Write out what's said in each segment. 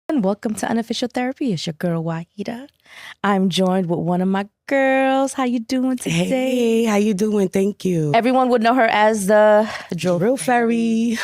And welcome to Unofficial Therapy. It's your girl Waheeda. I'm joined with one of my girls. How you doing today? Hey, how you doing? Thank you. Everyone would know her as the Drill Fairy.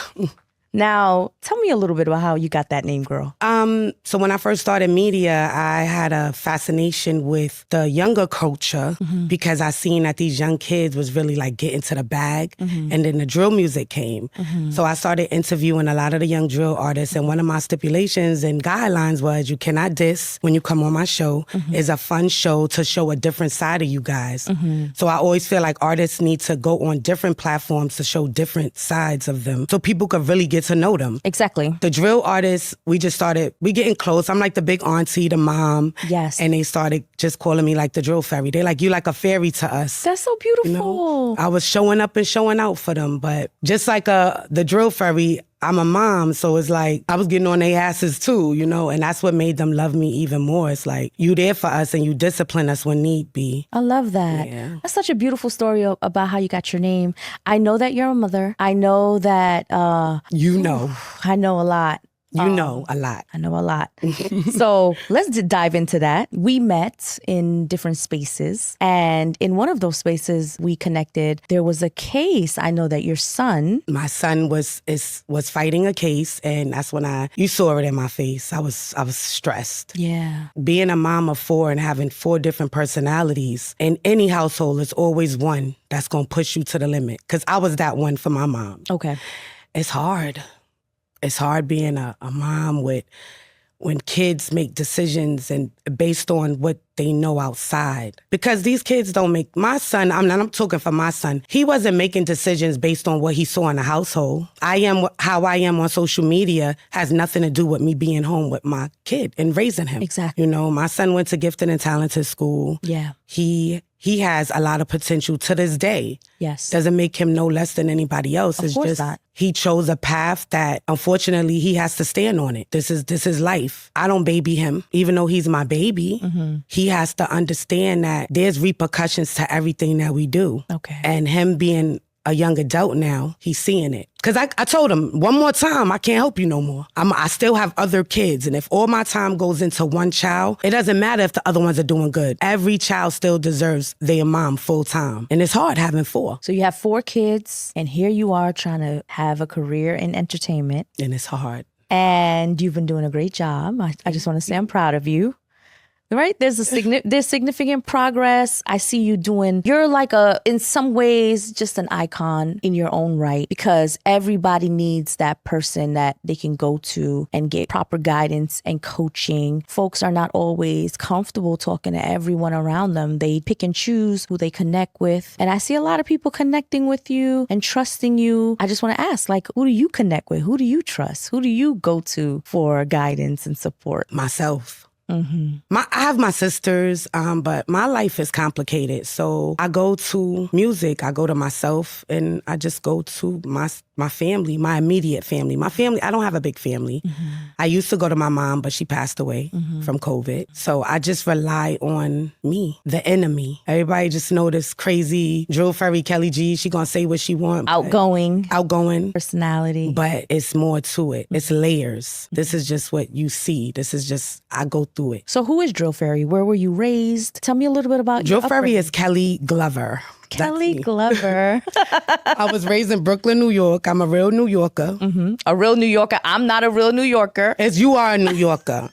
Now, tell me a little bit about how you got that name, girl. So when I first started media, I had a fascination with the younger culture because I seen that these young kids was really like getting to the bag, and then the drill music came. So I started interviewing a lot of the young drill artists, and one of my stipulations and guidelines was you cannot diss when you come on my show. It's a fun show to show a different side of you guys. So I always feel like artists need to go on different platforms to show different sides of them so people could really get to know them. Exactly. The drill artists, we getting close. I'm like the big auntie, the mom. Yes. And they started just calling me like the drill fairy. They're like, you like a fairy to us. That's so beautiful. You know? I was showing up and showing out for them. But just like the drill fairy, I'm a mom, so it's like I was getting on their asses too, you know, and that's what made them love me even more. It's like you there for us and you discipline us when need be. I love that. Yeah. That's such a beautiful story about how you got your name. I know that you're a mother. I know that You know. I know a lot. You know a lot. I know a lot. So let's dive into that. We met in different spaces, and in one of those spaces we connected. There was a case. I know that your son. My son was fighting a case, and that's when you saw it in my face. I was stressed. Yeah. Being a mom of 4 and having 4 different personalities in any household, is always one that's gonna push you to the limit. Because I was that one for my mom. Okay. It's hard. It's hard being a mom when kids make decisions and based on what they know outside. Because these kids don't make, my son, I'm talking for my son, he wasn't making decisions based on what he saw in the household. How I am on social media has nothing to do with me being home with my kid and raising him. Exactly. You know, my son went to gifted and talented school. Yeah. He has a lot of potential to this day. Yes. Doesn't make him no less than anybody else. Of course not. He chose a path that, unfortunately, he has to stand on it. This is life. I don't baby him, even though he's my baby. He has to understand that there's repercussions to everything that we do. Okay. And him being a young adult now, he's seeing it. Because I told him, one more time, I can't help you no more. I still have other kids. And if all my time goes into one child, it doesn't matter if the other ones are doing good. Every child still deserves their mom full time. And it's hard having 4. So you have 4 kids, and here you are trying to have a career in entertainment. And it's hard. And you've been doing a great job. I just want to say I'm proud of you. Right? There's significant progress. I see you you're like in some ways, just an icon in your own right, because everybody needs that person that they can go to and get proper guidance and coaching. Folks are not always comfortable talking to everyone around them. They pick and choose who they connect with. And I see a lot of people connecting with you and trusting you. I just want to ask, like, who do you connect with? Who do you trust? Who do you go to for guidance and support? Myself. I have my sisters, but my life is complicated. So I go to music, I go to myself, and I just go to my family, my immediate family. My family, I don't have a big family. I used to go to my mom, but she passed away from COVID. So I just rely on me, the enemy. Everybody just know this crazy drill fairy Kelly G. She gonna say what she want. Outgoing Personality. But it's more to it. It's layers. This is just what you see. This is just, I go through it. So who is Drill Fairy? Where were you raised? Tell me a little bit about Drill Fairy is Kelly Glover. Kelly Glover. I was raised in Brooklyn, New York. I'm a real New Yorker. A real New Yorker. I'm not a real New Yorker. As you are a New Yorker.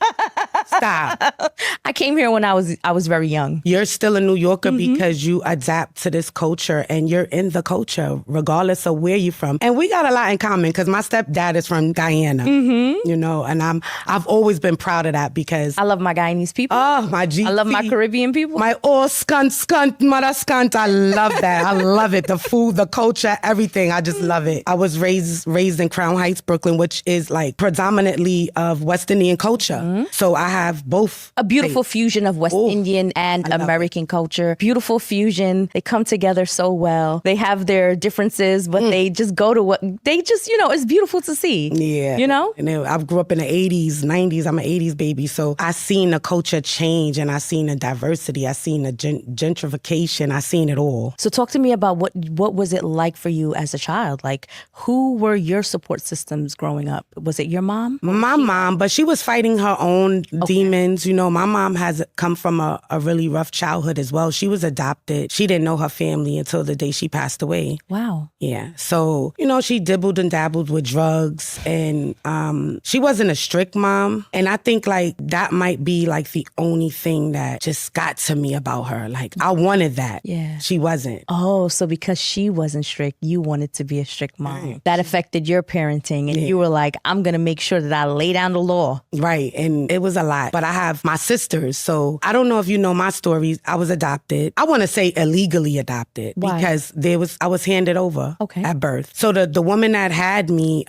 Stop. I came here when I was very young. You're still a New Yorker because you adapt to this culture and you're in the culture, regardless of where you're from. And we got a lot in common because my stepdad is from Guyana, you know, and I've always been proud of that because I love my Guyanese people. Oh, my GC. I love my Caribbean people. My skunt, mother skunt. I love that. I love it. The food, the culture, everything. I just love it. I was raised in Crown Heights, Brooklyn, which is like predominantly of West Indian culture. So I have both. A beautiful fusion of West Indian and American culture. Beautiful fusion. They come together so well. They have their differences, but they just go to what they just, it's beautiful to see. Yeah. And then I grew up in the 80s, 90s. I'm an 80s baby. So I seen the culture change, and I seen the diversity. I seen the gentrification. I seen it all. So talk to me about what was it like for you as a child? Like, who were your support systems growing up? Was it your mom? My mom, but she was fighting her own demons. My mom has come from a really rough childhood as well. She was adopted. She didn't know her family until the day she passed away. Wow. Yeah. So, she dibbled and dabbled with drugs, and she wasn't a strict mom. And I think like that might be like the only thing that just got to me about her. Like I wanted that. Yeah. She wasn't. Oh, so because she wasn't strict, you wanted to be a strict mom. Right. That affected your parenting, and you were like, I'm going to make sure that I lay down the law. Right. And it was a lot. But I have my sisters. So I don't know if you know my stories. I was adopted. I want to say illegally adopted. Why? Because I was handed over at birth. So the woman that had me,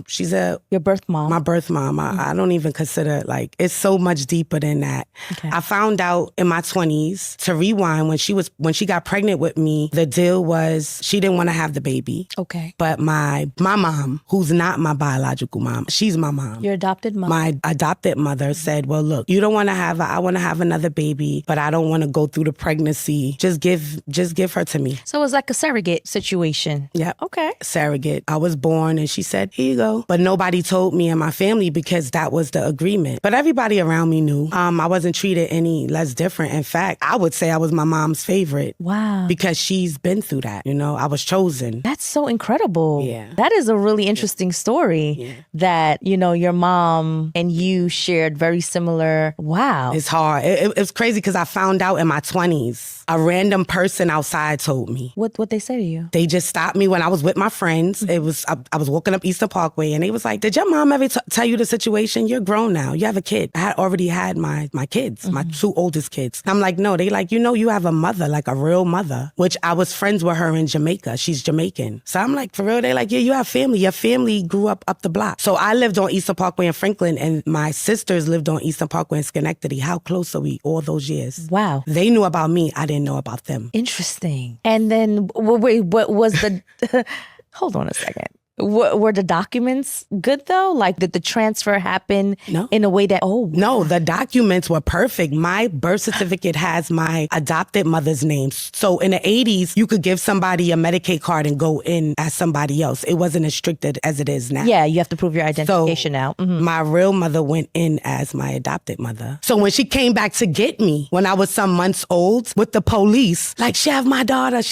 she's your birth mom. My birth mom. I don't even consider it's so much deeper than that. Okay. I found out in my 20s, to rewind, when she got pregnant with me, the deal was she didn't want to have the baby. Okay. But my mom, who's not my biological mom, she's my mom. Your adopted mom. My adopted mother said, well, look, you don't want to have her. I want to have another baby, but I don't want to go through the pregnancy. Just give her to me. So it was like a surrogate situation. Yeah. Okay. Surrogate. I was born and she said, here you go. But nobody told me and my family because that was the agreement. But everybody around me knew. I wasn't treated any less different. In fact, I would say I was my mom's favorite. Wow. Because she's been through that. I was chosen. That's so incredible. Yeah. That is a really interesting story that, your mom and you shared very similar. Wow. It's hard. It's crazy because I found out in my 20s. A random person outside told me. What they say to you? They just stopped me when I was with my friends. It was I was walking up Eastern Parkway, and they was like, did your mom ever tell you the situation? You're grown now. You have a kid. I had already had my kids, my two oldest kids. I'm like, no. They like, you have a mother, like a real mother, which I was friends with her in Jamaica. She's Jamaican. So I'm like, for real? They like, yeah, you have family. Your family grew up the block. So I lived on Eastern Parkway in Franklin, and my sisters lived on Eastern Parkway in Schenectady. How close are we all those years? Wow. They knew about me. I didn't know about them. Interesting. And then, wait, what was the... Hold on a second. Were the documents good though? Like, did the transfer happen in a way that, No, the documents were perfect. My birth certificate has my adopted mother's name. So in the 80s, you could give somebody a Medicaid card and go in as somebody else. It wasn't as strict as it is now. Yeah, you have to prove your identification now. Mm-hmm. My real mother went in as my adopted mother. So when she came back to get me, when I was some months old with the police, like, she have my daughter.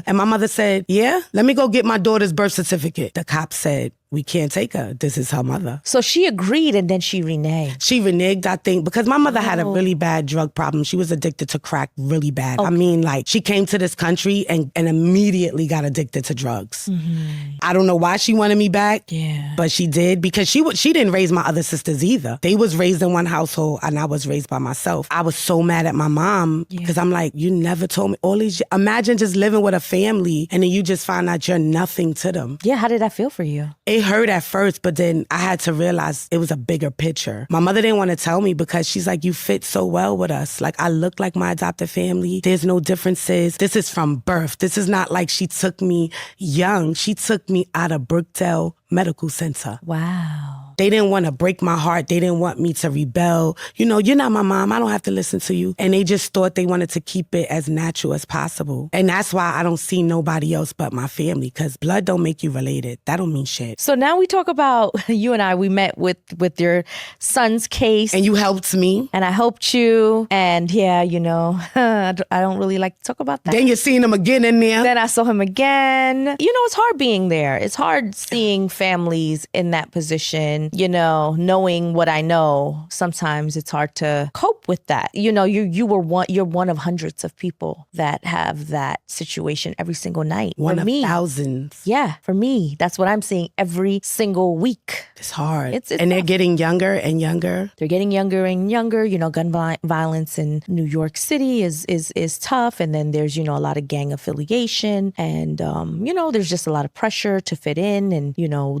And my mother said, yeah, let me go get my daughter's birth certificate. The cop said, we can't take her. This is her mother. So she agreed and then she reneged. She reneged, I think, because my mother had a really bad drug problem. She was addicted to crack really bad. Okay. I mean, like, she came to this country and immediately got addicted to drugs. Mm-hmm. I don't know why she wanted me back, but she did, because she didn't raise my other sisters either. They was raised in one household and I was raised by myself. I was so mad at my mom because I'm like, you never told me all these. Imagine just living with a family and then you just find out you're nothing to them. Yeah, how did that feel for you? It hurt at first, but then I had to realize it was a bigger picture. My mother didn't want to tell me because she's like, you fit so well with us. Like, I look like my adopted family. There's no differences. This is from birth. This is not like she took me young. She took me out of Brookdale Medical Center. Wow. They didn't want to break my heart. They didn't want me to rebel. You're not my mom. I don't have to listen to you. And they just thought they wanted to keep it as natural as possible. And that's why I don't see nobody else but my family, because blood don't make you related. That don't mean shit. So now we talk about, you and I, we met with your son's case. And you helped me. And I helped you. And I don't really like to talk about that. Then you seen him again in there. Then I saw him again. It's hard being there. It's hard seeing families in that position. Knowing what I know, sometimes it's hard to cope cope with that? You're one of hundreds of people that have that situation every single night. One for of me, thousands. Yeah, for me, that's what I'm seeing every single week. It's hard. It's and they're tough. getting younger and younger. They're getting younger and younger. Gun violence in New York City is tough. And then there's, a lot of gang affiliation. And, there's just a lot of pressure to fit in and,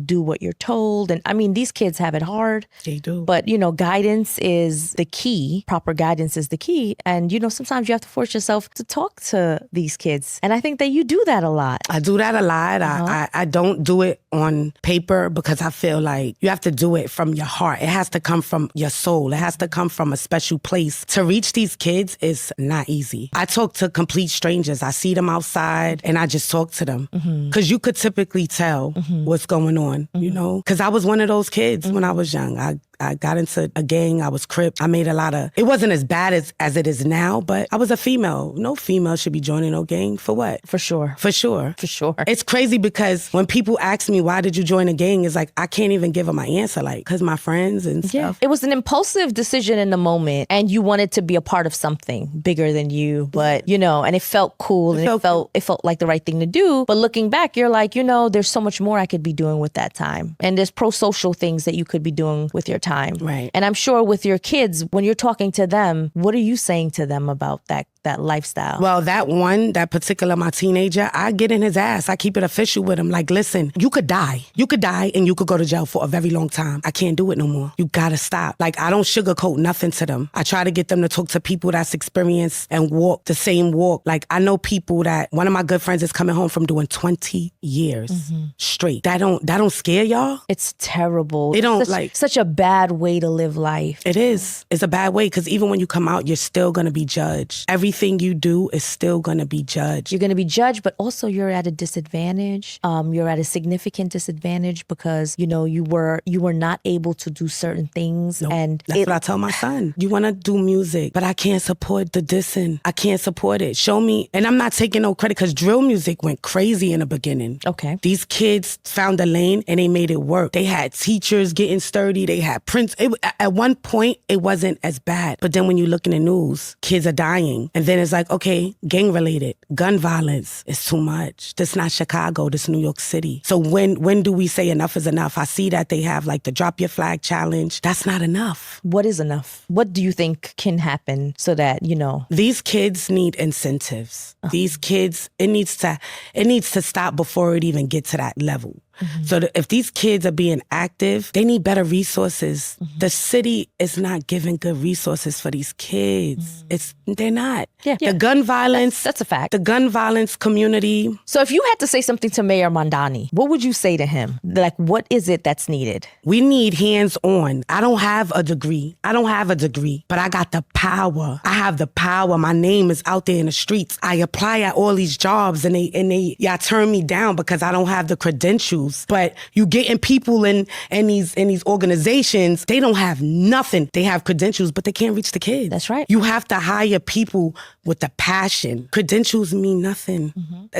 do what you're told. And I mean, these kids have it hard. They do. But, guidance is the key. Proper guidance is the key. And, sometimes you have to force yourself to talk to these kids. And I think that you do that a lot. I do that a lot. I don't do it on paper because I feel like you have to do it from your heart. It has to come from your soul. It has to come from a special place. To reach these kids is not easy. I talk to complete strangers. I see them outside and I just talk to them. Because you could typically tell what's going on, Because I was one of those kids when I was young. I got into a gang. I was Crip. I made it wasn't as bad as it is now, but I was a female. No female should be joining no gang. For what? For sure. For sure. For sure. It's crazy because when people ask me, why did you join a gang? It's like, I can't even give them my answer. Like, because my friends and stuff. It was an impulsive decision in the moment and you wanted to be a part of something bigger than you, but, and it felt cool it felt like the right thing to do. But looking back, you're like, there's so much more I could be doing with that time. And there's pro-social things that you could be doing with your time. Right. And I'm sure with your kids, when you're talking to them, what are you saying to them about that lifestyle? Well, that particular, my teenager, I get in his ass. I keep it official with him. Like, listen, you could die. You could die and you could go to jail for a very long time. I can't do it no more. You gotta stop. Like, I don't sugarcoat nothing to them. I try to get them to talk to people that's experienced and walk the same walk. Like, I know people that, one of my good friends is coming home from doing 20 years straight. That don't scare y'all? It's terrible. It don't such a bad way to live life. It is. It's a bad way because even when you come out, you're still gonna be judged. Everything you do is still going to be judged. You're going to be judged, but also you're at a disadvantage. You're at a significant disadvantage because, you were not able to do certain things. Nope. And that's what I tell my son. You want to do music, but I can't support the dissing. I can't support it. Show me. And I'm not taking no credit because drill music went crazy in the beginning. Okay. These kids found a lane and they made it work. They had teachers getting sturdy. They had prints. At one point, it wasn't as bad. But then when you look in the news, kids are dying. And then it's like, okay, gang related, gun violence is too much. This not Chicago, this New York City. So when do we say enough is enough? I see that they have like the drop your flag challenge. That's not enough. What is enough? What do you think can happen so that, These kids need incentives. These kids, it needs to stop before it even gets to that level. So if these kids are being active, they need better resources. The city is not giving good resources for these kids. They're not. Yeah. The gun violence. That's a fact. The gun violence community. So if you had to say something to Mayor Mondani, what would you say to him? Like, what is it that's needed? We need hands-on. I don't have a degree, but I got the power. I have the power. My name is out there in the streets. I apply at all these jobs and y'all turn me down because I don't have the credentials. But you getting people in these organizations, they don't have nothing. They have credentials, but they can't reach the kids. That's right. You have to hire people with the passion. Credentials mean nothing.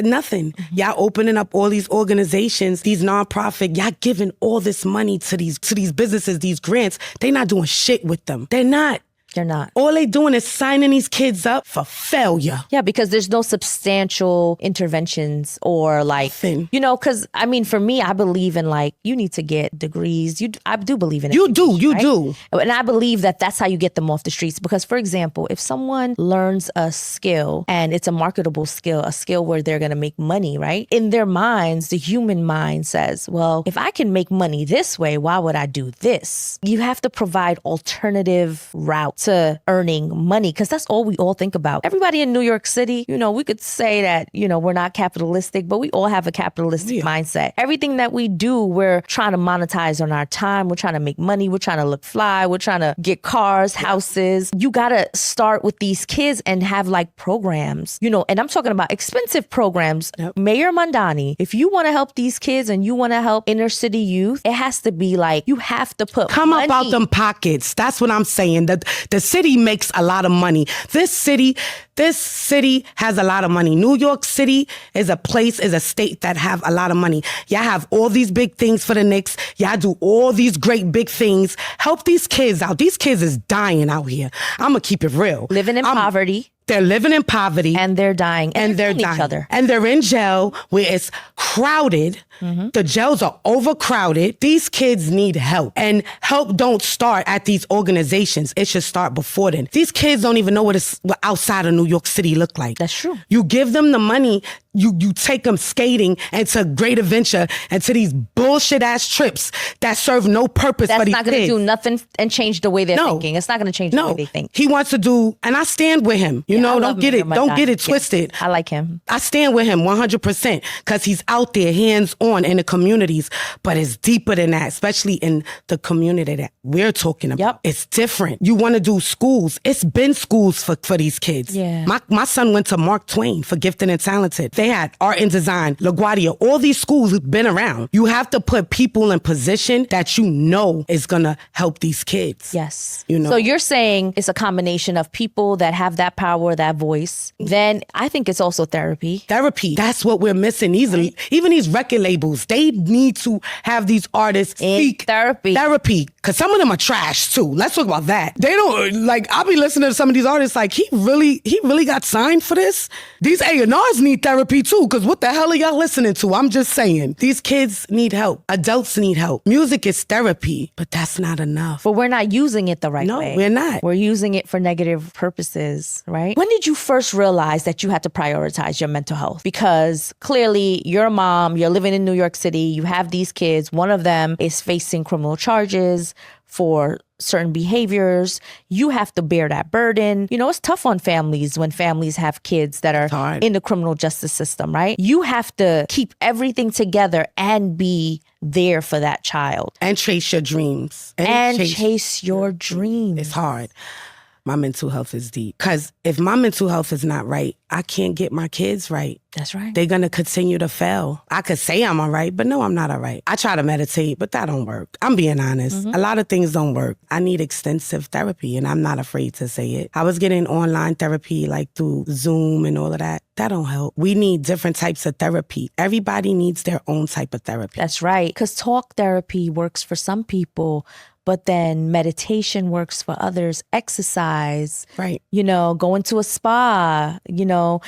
Nothing. Y'all opening up all these organizations, these nonprofit, y'all giving all this money to these businesses, these grants. They not doing shit with them. They're not. They're not. All they doing is signing these kids up for failure. Yeah, because there's no substantial interventions or like, Nothing. because I mean, for me, I believe in like, you need to get degrees. I do believe in it. You do. And I believe that that's how you get them off the streets. Because for example, if someone learns a skill and it's a marketable skill, a skill where they're going to make money, right? In their minds, the human mind says, well, if I can make money this way, why would I do this? You have to provide alternative routes to earning money because that's all we all think about. Everybody in New York City, we could say that, we're not capitalistic, but we all have a capitalistic mindset. Everything that we do, we're trying to monetize on our time. We're trying to make money. We're trying to look fly. We're trying to get cars, houses. You got to start with these kids and have like programs, and I'm talking about expensive programs. Yep. Mayor Mondani, if you want to help these kids and you want to help inner city youth, it has to be like, you have to put Come money. up out them pockets. That's what I'm saying. The The city makes a lot of money. This city has a lot of money. New York City is a state that have a lot of money. Y'all have all these big things for the Knicks. Y'all do all these great big things. Help these kids out. These kids is dying out here. I'm going to keep it real. Living in poverty. They're living in poverty. And they're dying. And they're dying. Each other. And they're in jail where it's crowded. Mm-hmm. The jails are overcrowded. These kids need help. And help don't start at these organizations. It should start before then. These kids don't even know what outside of New York City look like. That's true. You give them the money, you take them skating and to Great Adventure and to these bullshit ass trips that serve no purpose for these kids. That's not going to do nothing and change the way they're thinking. It's not going to change the way they think. He wants to do, and I stand with him. You know, don't get it twisted. I like him. I stand with him 100% because he's out there hands-on in the communities, but it's deeper than that, especially in the community that we're talking about. Yep. It's different. You want to do schools. It's been schools for these kids. Yeah. My son went to Mark Twain for Gifted and Talented. They had Art and Design, LaGuardia, all these schools have been around. You have to put people in position that you know is going to help these kids. Yes. You know? So you're saying it's a combination of people that have that power, that voice. Then I think it's also therapy. Therapy. That's what we're missing easily. Even these record labels, they need to have these artists speak therapy. Because some of them are trash too. Let's talk about that. They don't, like, I'll be listening to some of these artists like, he really got signed for this? These A&Rs need therapy too, because what the hell are y'all listening to? I'm just saying. These kids need help. Adults need help. Music is therapy, but that's not enough. But we're not using it the right way. No, we're not. We're using it for negative purposes, right? When did you first realize that you had to prioritize your mental health? Because clearly you're a mom, you're living in New York City, you have these kids, one of them is facing criminal charges for certain behaviors. You have to bear that burden. You know, it's tough on families when families have kids that are in the criminal justice system, right? You have to keep everything together and be there for that child. And chase your dreams. And chase your dreams. It's hard. My mental health is deep. Because if my mental health is not right, I can't get my kids right. That's right. They're going to continue to fail. I could say I'm all right, but no, I'm not all right. I try to meditate, but that don't work. I'm being honest. Mm-hmm. A lot of things don't work. I need extensive therapy, and I'm not afraid to say it. I was getting online therapy, like through Zoom and all of that. That don't help. We need different types of therapy. Everybody needs their own type of therapy. That's right. Because talk therapy works for some people, but then meditation works for others. Exercise, right? You know, going to a spa, you know,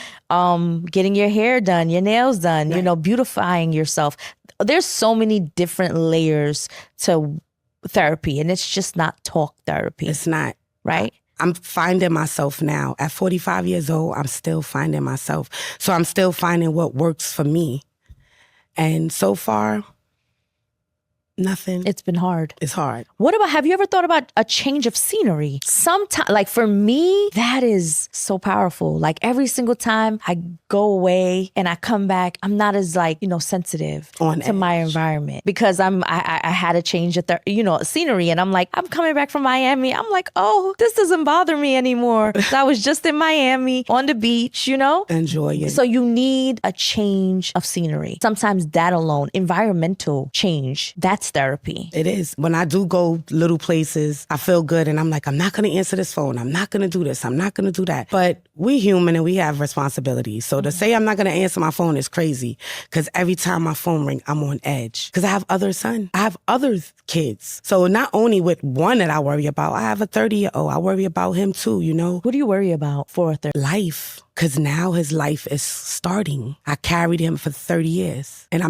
getting your hair done, your nails done, right. You know, beautifying yourself. There's so many different layers to therapy, and it's just not talk therapy. It's not. Right? I'm finding myself now. At 45 years old, I'm still finding myself. So I'm still finding what works for me. And so far, nothing. It's been hard. It's hard. What about, have you ever thought about a change of scenery? Sometimes, like for me, that is so powerful. Like every single time I go away and I come back, I'm not as like, you know, sensitive to my environment because I had a change of, scenery, and I'm like, I'm coming back from Miami. I'm like, oh, this doesn't bother me anymore. I was just in Miami on the beach, you know? Enjoy it. So you need a change of scenery. Sometimes that alone, environmental change, that's therapy. It is. When I do go little places, I feel good, and I'm like, I'm not going to answer this phone. I'm not going to do this. I'm not going to do that. But we human and we have responsibilities. So to say I'm not going to answer my phone is crazy, because every time my phone rings, I'm on edge because I have other sons. I have other kids. So not only with one that I worry about, I have a 30-year-old. I worry about him too, you know? What do you worry about for a 30? Life. Because now his life is starting. I carried him for 30 years. And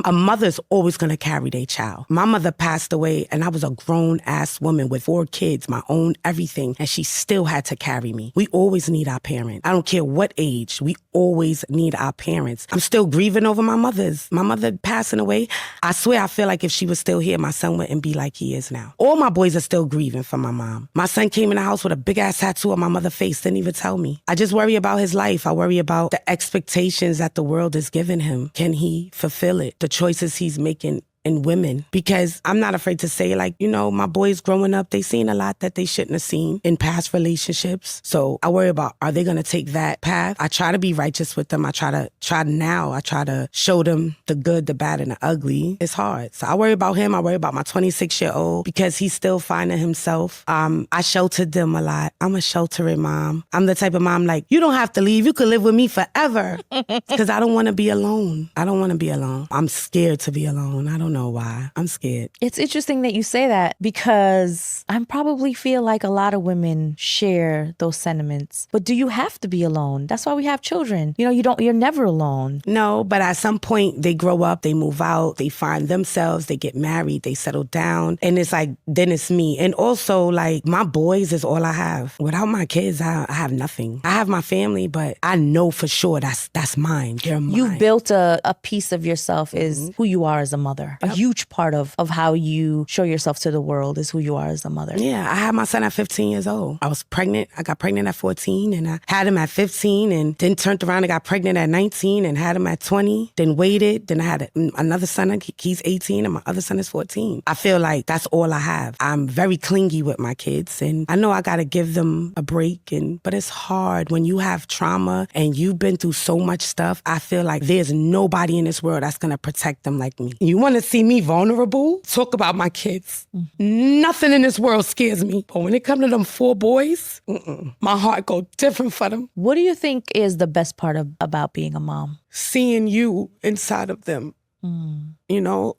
a mother's always going to carry their child. My mother passed away, and I was a grown-ass woman with 4 kids, my own everything, and she still had to carry me. We always need our parents. I don't care what age. We always need our parents. I'm still grieving over my mother passing away. I swear I feel like if she was still here, my son wouldn't be like he is now. All my boys are still grieving for my mom. My son came in the house with a big-ass tattoo on my mother's face, didn't even tell me. I just worry about his life. I worry about the expectations that the world is giving him. Can he fulfill it? The choices he's making in women, because I'm not afraid to say, like, you know, my boys growing up, they seen a lot that they shouldn't have seen in past relationships. So I worry about, are they going to take that path? I try to be righteous with them. I try to show them the good, the bad, and the ugly. It's hard. So I worry about him. I worry about my 26-year-old because he's still finding himself. I sheltered them a lot. I'm a sheltering mom. I'm the type of mom, like, you don't have to leave. You could live with me forever, because I don't want to be alone. I don't want to be alone. I'm scared to be alone. I don't know why. I'm scared. It's interesting that you say that, because I probably feel like a lot of women share those sentiments. But do you have to be alone? That's why we have children. You know, you're never alone. No, but at some point they grow up, they move out, they find themselves, they get married, they settle down. And it's like, then it's me. And also, like, my boys is all I have. Without my kids, I have nothing. I have my family, but I know for sure that's mine. They're mine. You've built a piece of yourself is who you are as a mother. Yep. A huge part of how you show yourself to the world is who you are as a mother. Yeah, I had my son at 15 years old. I was pregnant. I got pregnant at 14, and I had him at 15, and then turned around and got pregnant at 19 and had him at 20, then waited. Then I had another son. He's 18 and my other son is 14. I feel like that's all I have. I'm very clingy with my kids, and I know I got to give them a break, but it's hard when you have trauma and you've been through so much stuff. I feel like there's nobody in this world that's going to protect them like me. You want to see me vulnerable? Talk about my kids. Mm-hmm. Nothing in this world scares me. But when it comes to them 4 boys, my heart goes different for them. What do you think is the best part about being a mom? Seeing you inside of them. You know,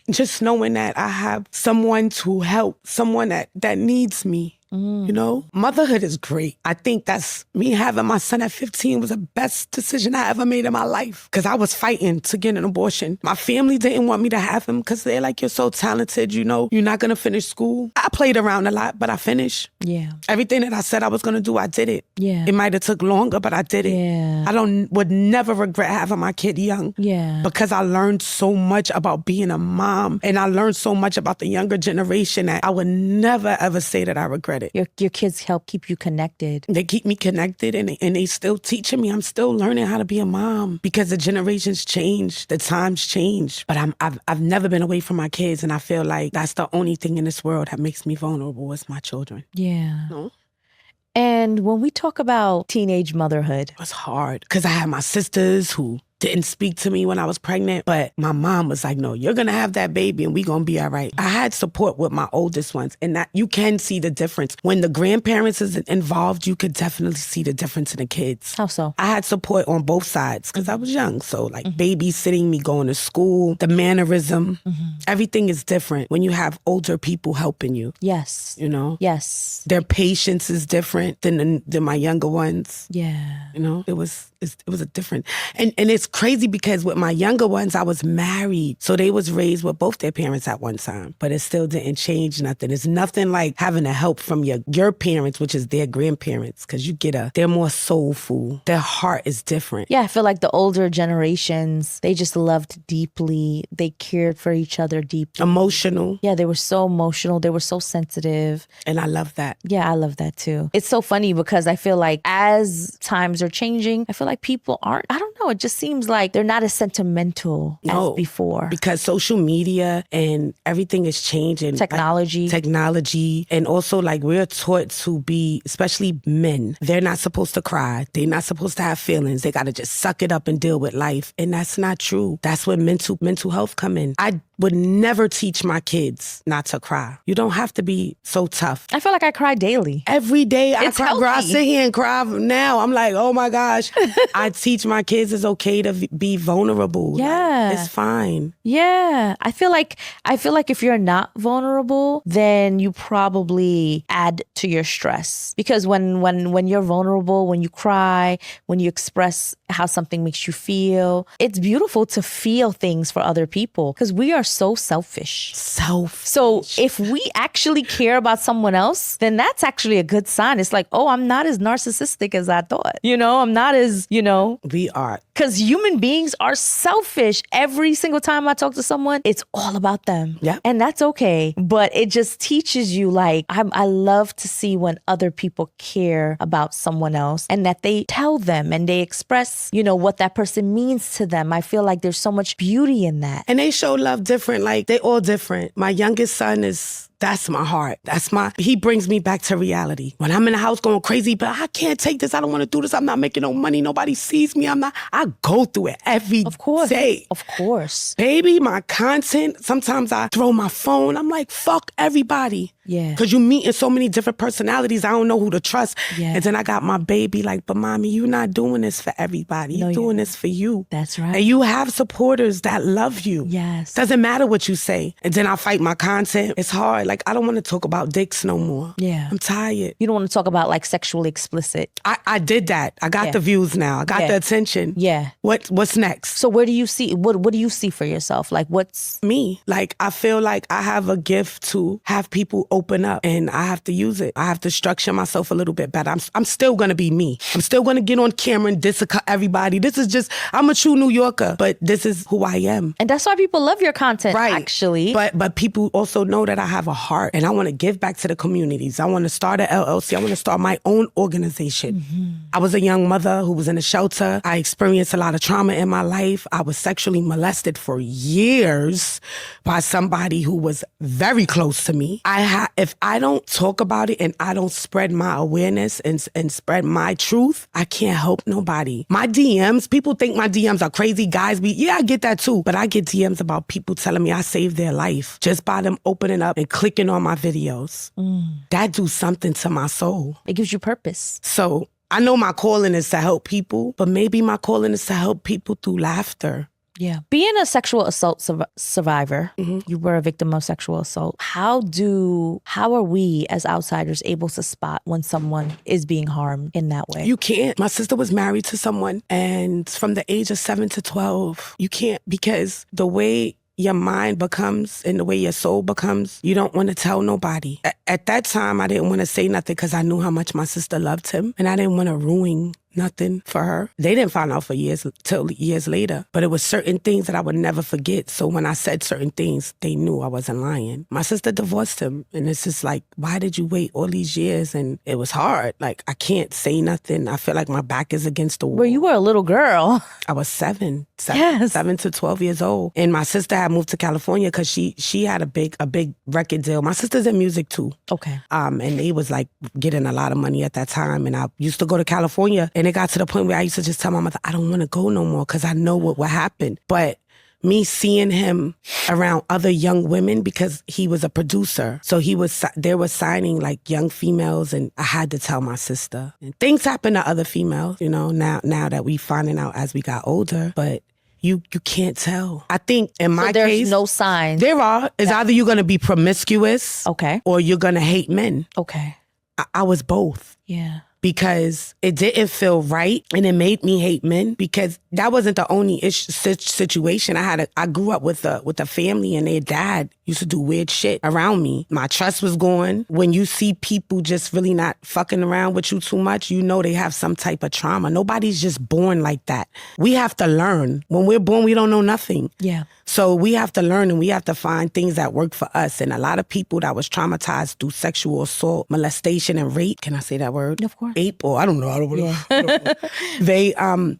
just knowing that I have someone to help, someone that needs me. You know, motherhood is great. I think that's me having my son at 15 was the best decision I ever made in my life, because I was fighting to get an abortion. My family didn't want me to have him because they're like, you're so talented, you know, you're not going to finish school. I played around a lot, but I finished. Yeah. Everything that I said I was going to do, I did it. Yeah. It might have took longer, but I did it. Yeah. I would never regret having my kid young. Yeah. Because I learned so much about being a mom, and I learned so much about the younger generation that I would never ever say that I regret it. Your kids help keep you connected. They keep me connected, and they still teaching me. I'm still learning how to be a mom, because the generations change, the times change. But I've never been away from my kids, and I feel like that's the only thing in this world that makes me vulnerable is my children. Yeah. No? And when we talk about teenage motherhood, it was hard because I had my sisters who didn't speak to me when I was pregnant, but my mom was like, no, you're going to have that baby and we're going to be all right. I had support with my oldest ones, and that you can see the difference. When the grandparents is involved, you could definitely see the difference in the kids. How so? I had support on both sides because I was young. So like babysitting me, going to school, the mannerism, everything is different when you have older people helping you. Yes. You know? Yes. Their patience is different than my younger ones. Yeah. You know, it was a different, and it's crazy because with my younger ones, I was married. So they was raised with both their parents at one time, but it still didn't change nothing. It's nothing like having a help from your parents, which is their grandparents, because they're more soulful. Their heart is different. Yeah, I feel like the older generations, they just loved deeply. They cared for each other deeply. Emotional. Yeah, they were so emotional. They were so sensitive. And I love that. Yeah, I love that too. It's so funny because I feel like as times are changing, I feel like people aren't, I don't know, it just seems like they're not as sentimental as before. Because social media and everything is changing. Technology. And also like we're taught to be, especially men, they're not supposed to cry. They're not supposed to have feelings. They got to just suck it up and deal with life. And that's not true. That's where mental health come in. I would never teach my kids not to cry. You don't have to be so tough. I feel like I cry daily. Every day I It's cry. healthy. Girl, I sit here and cry now. I'm like, oh my gosh. I teach my kids it's okay to be vulnerable. Yeah. Like, it's fine. Yeah. I feel like if you're not vulnerable, then you probably add to your stress. Because when you're vulnerable, when you cry, when you express how something makes you feel, it's beautiful to feel things for other people, because we are so selfish. So if we actually care about someone else, then that's actually a good sign. It's like, oh, I'm not as narcissistic as I thought. You know, I'm not as, We are. Because human beings are selfish. Every single time I talk to someone, it's all about them. Yeah. And that's okay. But it just teaches you, like, I love to see when other people care about someone else and that they tell them and they express, what that person means to them. I feel like there's so much beauty in that. And they show love differently. different. Like, they all different. My youngest son that's my heart. He brings me back to reality. When I'm in the house going crazy, but I can't take this. I don't want to do this. I'm not making no money. Nobody sees me. I go through it every day. Of course. Baby, my content, sometimes I throw my phone. I'm like, fuck everybody. Yeah. Because you meet in so many different personalities. I don't know who to trust. Yeah. And then I got my baby like, but mommy, you're not doing this for everybody. You're doing this for you. That's right. And you have supporters that love you. Yes. Doesn't matter what you say. And then I fight my content. It's hard. Like, I don't want to talk about dicks no more. Yeah. I'm tired. You don't want to talk about like sexually explicit. I did that. I got the views now. I got the attention. Yeah. What's next? So where do you see, what do you see for yourself? Like what's... Me. Like, I feel like I have a gift to have people open up and I have to use it. I have to structure myself a little bit better. I'm still going to be me. I'm still going to get on camera and diss everybody. This is just, I'm a true New Yorker, but this is who I am. And that's why people love your content, right. actually. But people also know that I have a heart and I want to give back to the communities. I want to start an LLC. I want to start my own organization. Mm-hmm. I was a young mother who was in a shelter. I experienced a lot of trauma in my life. I was sexually molested for years by somebody who was very close to me. If I don't talk about it and I don't spread my awareness and spread my truth, I can't help nobody. My DMs, people think my DMs are crazy. Guys I get that too. But I get DMs about people telling me I saved their life just by them opening up and clicking on my videos. That do something to my soul. It gives you purpose. So I know my calling is to help people, but maybe my calling is to help people through laughter. Yeah. Being a sexual assault survivor, you were a victim of sexual assault. How are we as outsiders able to spot when someone is being harmed in that way? You can't. My sister was married to someone, and from the age of 7 to 12, you can't, because the way your mind becomes and the way your soul becomes, you don't want to tell nobody. At that time, I didn't want to say nothing because I knew how much my sister loved him, and I didn't want to ruin nothing for her. They didn't find out for years, till years later. But it was certain things that I would never forget. So when I said certain things, they knew I wasn't lying. My sister divorced him. And it's just like, why did you wait all these years? And it was hard. Like, I can't say nothing. I feel like my back is against the wall. Well, you were a little girl. I was 7 Yes. 7 to 12 years old. And my sister had moved to California because she had a big record deal. My sister's in music too. Okay. And they was like getting a lot of money at that time. And I used to go to California, and it got to the point where I used to just tell my mother, I don't want to go no more because I know what would happen. But me seeing him around other young women, because he was a producer, so they were signing like young females, and I had to tell my sister. And things happen to other females, now that we finding out as we got older, but you can't tell. I think in my there's case, no sign. There are. It's either you're going to be promiscuous, okay, or you're going to hate men. Okay. I was both. Yeah. Because it didn't feel right, and it made me hate men, because that wasn't the only situation I had. I grew up with a family, and their dad used to do weird shit around me. My trust was gone. When you see people just really not fucking around with you too much, you know they have some type of trauma. Nobody's just born like that. We have to learn. When we're born, we don't know nothing. Yeah. So we have to learn, and we have to find things that work for us. And a lot of people that was traumatized through sexual assault, molestation, and rape, can I say that word? Of course. Ape, or I don't know. Yeah. They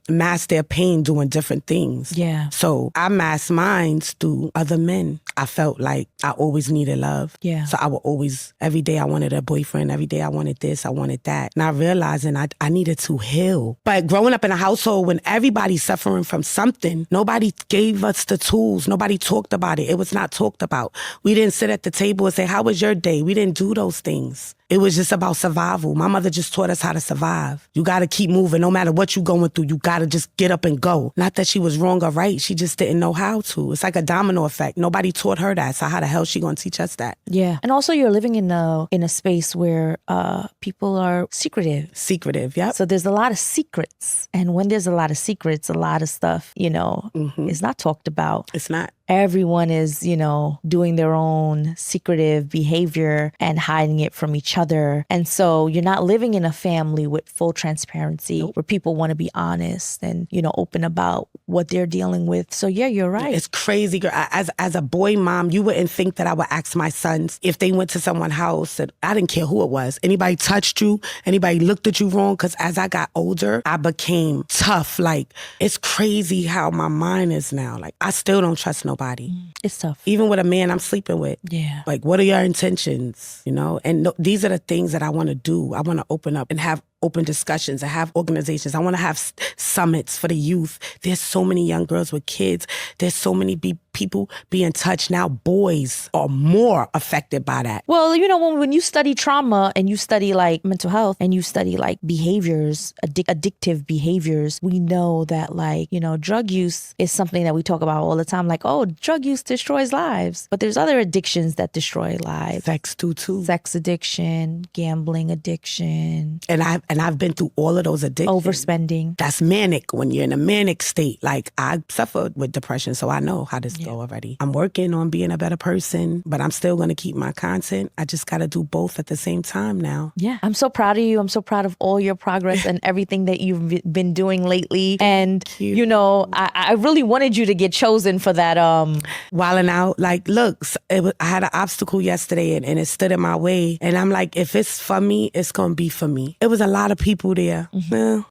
mask their pain doing different things. Yeah. So I masked mine through other men. I felt like I always needed love. Yeah. So I would always, every day I wanted a boyfriend. Every day I wanted this, I wanted that. Not realizing I needed to heal. But growing up in a household when everybody's suffering from something, nobody gave us the tools. Nobody talked about it. It was not talked about. We didn't sit at the table and say, how was your day? We didn't do those things. It was just about survival. My mother just taught us how to survive. You got to keep moving. No matter what you're going through, you got to just get up and go. Not that she was wrong or right. She just didn't know how to. It's like a domino effect. Nobody taught her that. So how the hell she going to teach us that? Yeah. And also you're living in a space where people are secretive. Secretive, yep. So there's a lot of secrets. And when there's a lot of secrets, a lot of stuff, is not talked about. It's not. Everyone is, doing their own secretive behavior and hiding it from each other. And so you're not living in a family with full transparency where people want to be honest and, open about what they're dealing with. So yeah, you're right. It's crazy, girl. As a boy mom, you wouldn't think that I would ask my sons if they went to someone's house, and I didn't care who it was. Anybody touched you, anybody looked at you wrong, because as I got older, I became tough. Like, it's crazy how my mind is now. Like, I still don't trust nobody. nobody. It's tough. Even with a man I'm sleeping with. Yeah. Like, what are your intentions? You know? And these are the things that I want to do. I want to open up and have open discussions and have organizations. I want to have summits for the youth. There's so many young girls with kids. There's so many people being touched now. Boys are more affected by that. Well, you know, when you study trauma and you study like mental health and you study like behaviors, addictive behaviors, we know that like, you know, drug use is something that we talk about all the time. Like, oh, drug use destroys lives. But there's other addictions that destroy lives. Sex too. Sex addiction, gambling addiction. And I've been through all of those addictions. Overspending. That's manic. When you're in a manic state, like I suffered with depression, so I know how this go already. I'm working on being a better person, but I'm still going to keep my content. I just got to do both at the same time now. Yeah. I'm so proud of you. I'm so proud of all your progress and everything that you've been doing lately. And, you know, I really wanted you to get chosen for that. Wilding out. Like, look, I had an obstacle yesterday and it stood in my way. And I'm like, if it's for me, it's going to be for me. It was a lot of people there.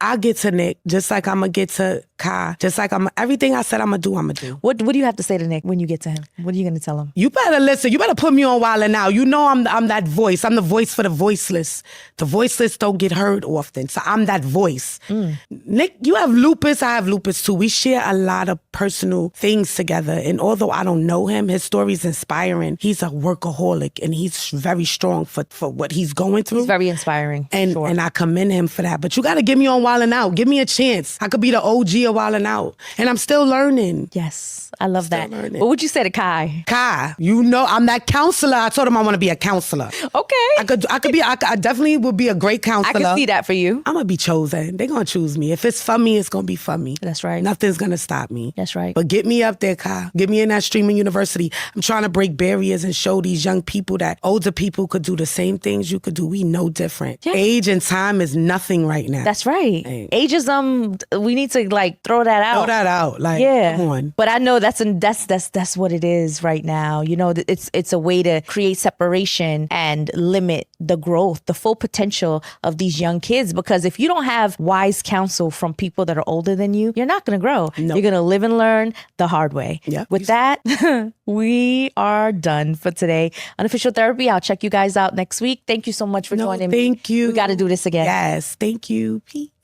I'll get to Nick, just like I'm going to get to Kai. Just like everything I said I'm going to do, I'm going to do. What do you have to say to Nick when you get to him? What are you going to tell him? You better listen. You better put me on Wildin' Out. You know I'm that voice. I'm the voice for the voiceless. The voiceless don't get heard often. So I'm that voice. Nick, you have lupus. I have lupus too. We share a lot of personal things together. And although I don't know him, his story is inspiring. He's a workaholic and he's very strong for what he's going through. He's very inspiring. And I commend him for that. But you got to get me on Wildin' Out. Give me a chance. I could be the OG of Wildin' Out. And I'm still learning. Yes, I love that. Learning. What would you say to Kai? Kai, you know I'm that counselor. I told him I want to be a counselor. Okay. I definitely would be a great counselor. I can see that for you. I'm going to be chosen. They're going to choose me. If it's for me, it's going to be for me. That's right. Nothing's going to stop me. That's right. But get me up there, Kai. Get me in that streaming university. I'm trying to break barriers and show these young people that older people could do the same things you could do. We know different. Yeah. Age and time is nothing right now. That's right. Ageism, we need to like throw that out. Throw that out. Like, yeah. Come on. But I know that's what it is right now. You know, it's a way to create separation and limit the growth, the full potential of these young kids. Because if you don't have wise counsel from people that are older than you, you're not going to grow. Nope. You're going to live and learn the hard way. Yep. With that, we are done for today. Unofficial Therapy. I'll check you guys out next week. Thank you so much for joining me. Thank you. We got to do this again. Yes. Thank you. Peace.